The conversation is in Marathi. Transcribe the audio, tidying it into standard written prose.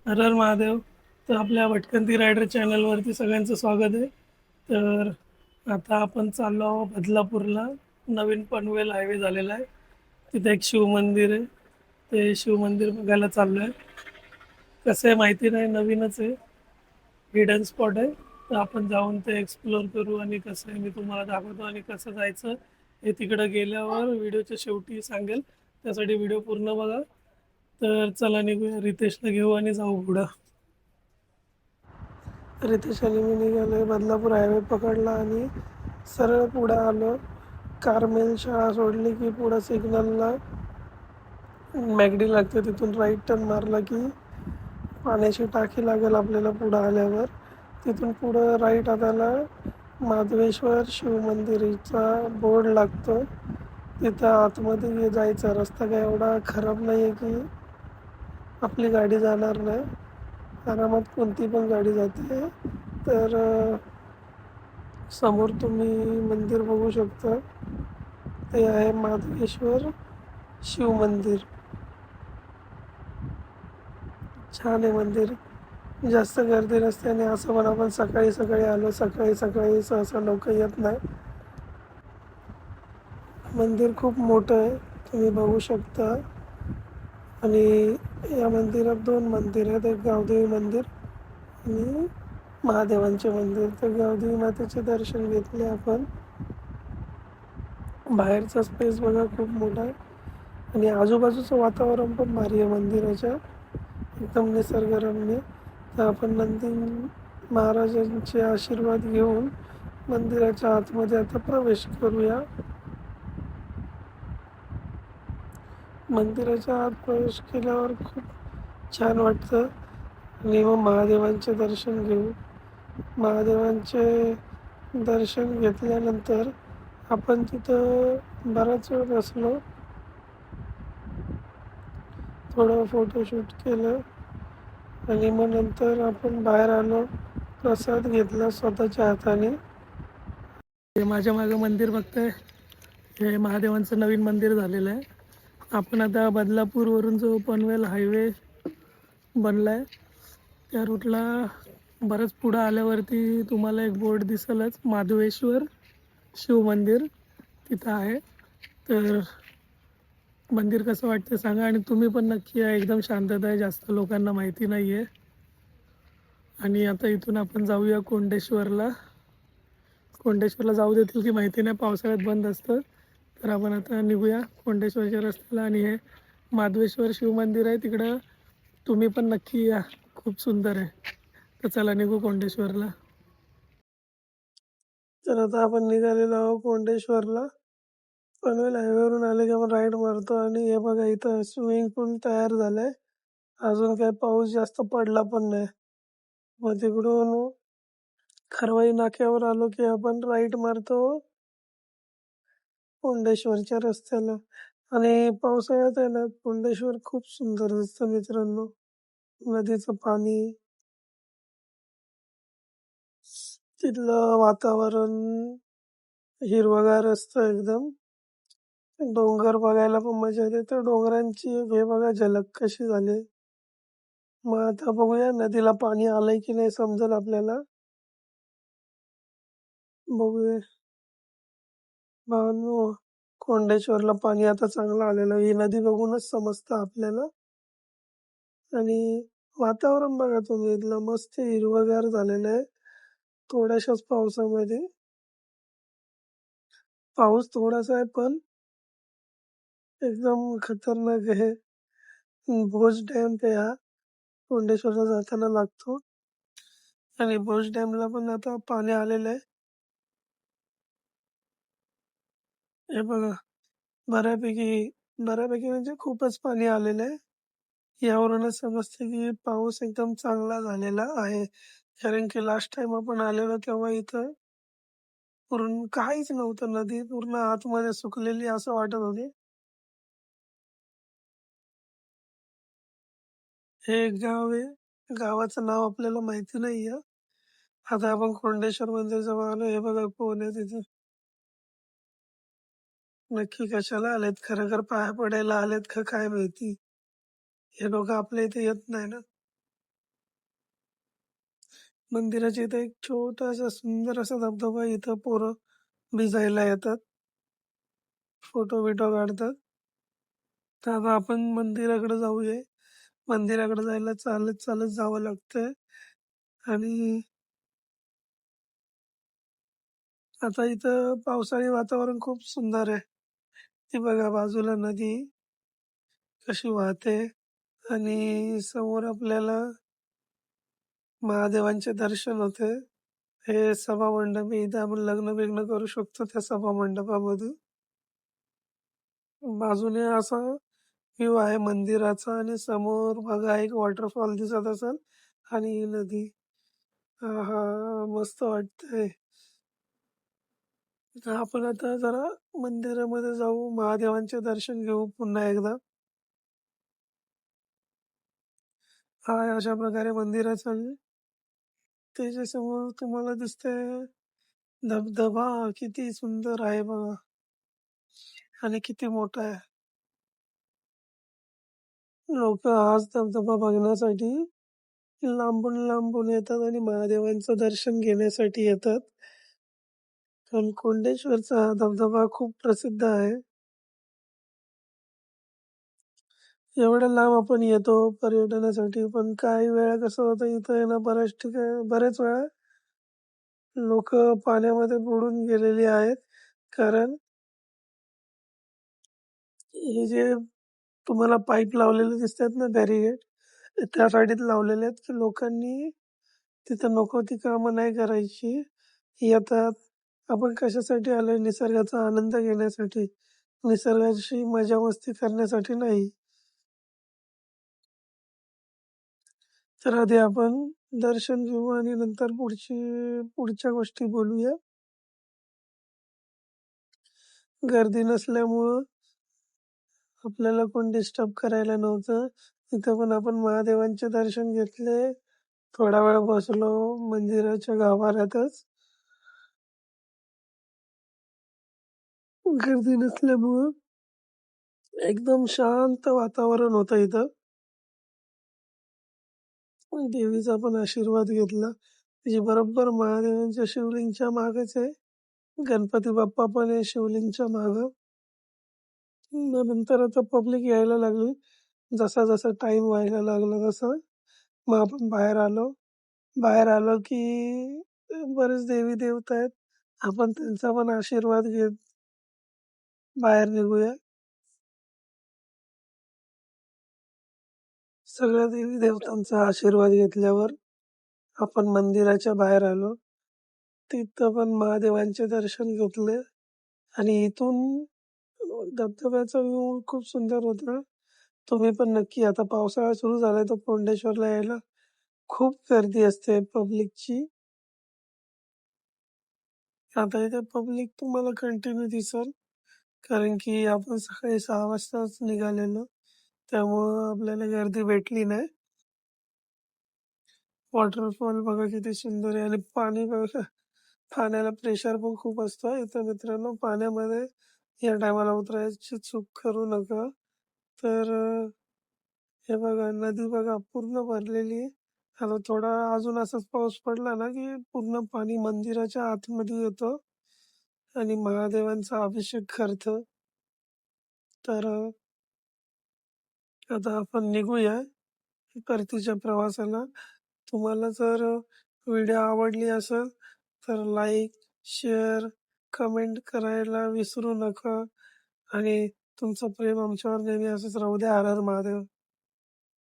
हर हर महादेव. तर आपल्या भटकंती रायडर चॅनलवरती सगळ्यांचं स्वागत आहे. तर आता आपण चाललो आहोत बदलापूरला. नवीन पनवेल हायवे झालेला आहे. तिथे एक शिवमंदिर आहे. ते शिवमंदिर बघायला चाललो आहे. कसं आहे माहिती नाही, नवीनच आहे. हिडन स्पॉट आहे. तर आपण जाऊन ते एक्सप्लोअर करू आणि कसं आहे मी तुम्हाला दाखवतो आणि कसं जायचं हे तिकडं गेल्यावर व्हिडिओच्या शेवटी सांगेल. त्यासाठी व्हिडिओ पूर्ण बघा. तर चला निघूया. रितेशला घेऊ आणि जाऊ पुढं. रितेश आणि मी निघालोय. बदलापूर हायवे पकडला आणि सरळ पुढं आलो. कार्मेल शाळा सोडली की पुढं सिग्नलला मॅगडी लागते. तिथून राईट टर्न मारला की पाण्याची टाकी लागेल आपल्याला पुढं आल्यावर. तिथून पुढं राईट हाताला माधवेश्वर शिवमंदिरचा बोर्ड लागतो. तिथं आतमध्ये जायचा रस्ता काय एवढा खराब नाही आहे की आपली गाडी जाणार नाही. आरामात कोणती पण गाडी जाते. तर समोर तुम्ही मंदिर बघू शकता. ते आहे माधवेश्वर शिवमंदिर. छान आहे मंदिर. जास्त गर्दी नसते आणि असं पण आपण सकाळी सकाळी आलो. सकाळी सकाळी सहसा लोक येत नाही. मंदिर खूप मोठं आहे, तुम्ही बघू शकता. आणि या मंदिरात दोन मंदिर आहेत. एक गावदेवी मंदिर आणि महादेवांचे मंदिर. तर गावदेवी मातेचे दर्शन घेतले आपण. बाहेरचा स्पेस बघा खूप मोठा आहे आणि आजूबाजूचं वातावरण पण भारी आहे मंदिराच्या. एकदम निसर्गरम्य. तर आपण नंदी महाराजांचे आशीर्वाद घेऊन मंदिराच्या आतमध्ये आता प्रवेश करूया. मंदिराच्या आत प्रवेश केल्यावर खूप छान वाटतं आणि मग महादेवांचे दर्शन घेऊ. महादेवांचे दर्शन घेतल्यानंतर आपण तिथं बराच वेळ बसलो. थोडं फोटोशूट केलं आणि मग नंतर आपण बाहेर आलो. प्रसाद घेतला स्वतःच्या हाताने. हे माझ्या मागं मंदिर बघताय, हे महादेवांचं नवीन मंदिर झालेलं आहे. आपण आता बदलापूरवरून जो पनवेल हायवे बनलाय त्या रूटला बरंच पुढं आल्यावरती तुम्हाला एक बोर्ड दिसेलच, माधवेश्वर शिवमंदिर तिथं आहे. तर मंदिर कसं वाटतं सांगा आणि तुम्ही पण नक्की या. एकदम शांतता आहे, जास्त लोकांना माहिती नाही आहे. आणि आता इथून आपण जाऊया कोंडेश्वरला. कोंडेश्वरला जाऊ देतील की माहिती नाही, पावसाळ्यात बंद असतं. तर आपण आता निघूया कोंडेश्वरच्या रस्त्याला. आणि हे माधवेश्वर शिवमंदिर आहे तिकडं, तुम्ही पण नक्की या, खूप सुंदर आहे. तर चला निघू कोंडेश्वरला. तर आता आपण निघालेलो आहोत कोंडेश्वरला. पनवेल हायवेवरून आले की आपण राईट मारतो आणि हे बघा इथं स्विमिंग पूल तयार झालंय. अजून काही पाऊस जास्त पडला पण नाही. मग तिकडून खरवाई नाक्यावर आलो की आपण राईट मारतो कोंडेश्वरच्या रस्त्याला. आणि पावसाळ्यात आहे ना कोंडेश्वर खूप सुंदर दिसतं मित्रांनो. नदीचं पाणी, तिथलं वातावरण हिरवगार असतं एकदम. डोंगर बघायला पण मजा येते. तर डोंगरांची हे बघा झलक कशी झाली. मग आता बघूया नदीला पाणी आलंय की नाही समजेल आपल्याला. बघूया भावांनो, कोंडेश्वरला पाणी आता चांगलं आलेलं. ही नदी बघूनच समजतं आपल्याला. आणि वातावरण बघा तुम्ही, इथलं मस्त हिरवगार झालेलं आहे थोड्याशाच पावसामध्ये. पाऊस थोडासा आहे पण एकदम खतरनाक आहे. भोज डॅम ते हा कोंडेश्वरला जाताना लागतो आणि भोज डॅमला पण आता पाणी आलेलं आहे. हे बघा, बऱ्यापैकी बऱ्यापैकी म्हणजे खूपच पाणी आलेलं आहे. यावरूनच समजतं की पाऊस एकदम चांगला झालेला आहे. कारण की लास्ट टाइम आपण आलेलो तेव्हा इथं पूर्ण काहीच नव्हतं. नदी पूर्ण आतमध्ये सुकलेली असं वाटत होती. हे एक गाव आहे. गावाचं नाव आपल्याला माहिती नाहीये. आता आपण कोंडेश्वर मंदिर जवळ आलो. हे बघा कोण आहे तिथे. नक्की कशाला आलेत? खरोखर पाया पडायला आलेत का काय माहिती? हे लोकं आपल्या इथे येत नाही ना. मंदिराच्या इथे एक छोटासा सुंदर असा धबधबा आहे. इथं पोरं भिजायला येतात, फोटो-बिटो काढतात. तर आता आपण मंदिराकडे जाऊया. मंदिराकडे जायला चालत चालत जावं लागतंय आणि आता इथं पावसाळी वातावरण खूप सुंदर आहे. ती बघा बाजूला नदी कशी वाहते आणि समोर आपल्याला महादेवांचे दर्शन होते. हे सभामंडप आहे. इथे आपण लग्न-बिग्न करू शकतो त्या सभामंडपामध्ये. बाजूने असा व्ह्यू आहे मंदिराचा आणि समोर बघा एक वॉटरफॉल दिसत असेल आणि ही नदी. आहा! मस्त वाटतंय. तर आपण आता जरा मंदिरामध्ये जाऊ, महादेवांचे दर्शन घेऊ पुन्हा एकदा. हाय अशा प्रकारे मंदिराचं त्याच्यासमोर तुम्हाला दिसतंय धबधबा किती सुंदर आहे बघा आणि किती मोठा आहे. लोकं हाच धबधबा बघण्यासाठी लांबून-लांबून येतात आणि महादेवांचं दर्शन घेण्यासाठी येतात. कारण कोंडेश्वरचा हा धबधबा खूप प्रसिद्ध आहे. एवढ्या लांब आपण येतो पर्यटनासाठी, पण काही वेळा कसं होतं इथं आहे ना बऱ्याच वेळा लोकं पाण्यामध्ये बुडून गेलेली आहेत. कारण हे जे तुम्हाला पाईप लावलेले दिसतात ना बॅरिगेड, त्यासाठीच लावलेले आहेत, की लोकांनी तिथं नको ती कामं नाही करायची. येतात. आपण कशासाठी आलोय? निसर्गाचा आनंद घेण्यासाठी, निसर्गाशी मजा-मस्ती करण्यासाठी नाही. तर आधी आपण दर्शन घेऊ आणि नंतर पुढच्या गोष्टी बोलूया. गर्दी नसल्यामुळं आपल्याला कोण डिस्टर्ब करायला नव्हतं. तिथं पण आपण महादेवांचे दर्शन घेतले. थोडा वेळ बसलो मंदिराच्या गाभाऱ्यातच. गर्दी नसल्यामुळं एकदम शांत वातावरण होतं इथं. देवीचा पण आशीर्वाद घेतला. तिची बरोबर महादेवांच्या शिवलिंगच्या मागच आहे. गणपती बाप्पा पण आहे शिवलिंगच्या मागं. मग नंतर आता पब्लिक यायला लागली. जसा टाईम व्हायला लागला तसा मग आपण बाहेर आलो. बाहेर आलो की बरेच देवी-देवता आहेत. आपण त्यांचा पण आशीर्वाद घेत बाहेर निघूया. सगळ्या देवी-देवतांचा आशीर्वाद घेतल्यावर आपण मंदिराच्या बाहेर आलो. तिथं पण महादेवांचे दर्शन घेतले आणि इथून धबधब्याचा व्ह्यू खूप सुंदर होता. तुम्ही पण नक्की आता पावसाळा सुरू झालाय तर कोंडेश्वरला यायला खूप गर्दी असते पब्लिकची. आता इथे पब्लिक तुम्हाला कंटिन्यू दिसेल कारण की आपण सकाळी 6 वाजताच निघालेलो. त्यामुळं आपल्याला गर्दी भेटली नाही. वॉटरफॉल बघा किती सुंदर आहे आणि पाणी बघा पाण्याला प्रेशर पण खूप असतं. इथं मित्रांनो पाण्यामध्ये या टायमाला उतरायची चूक करू नका. तर हे बघा नदी बघा पूर्ण भरलेली आहे. आता थोडा अजून असाच पाऊस पडला ना, की पूर्ण पाणी मंदिराच्या आतमध्ये येतं आणि महादेवांचा अभिषेक करतं. तर आता आपण निघूया परतीच्या प्रवासाला. तुम्हाला जर व्हिडिओ आवडली असेल तर लाईक, शेअर, कमेंट करायला विसरू नका आणि तुमचं प्रेम आमच्यावर नेहमी असंच राहू द्या. हर हर महादेव.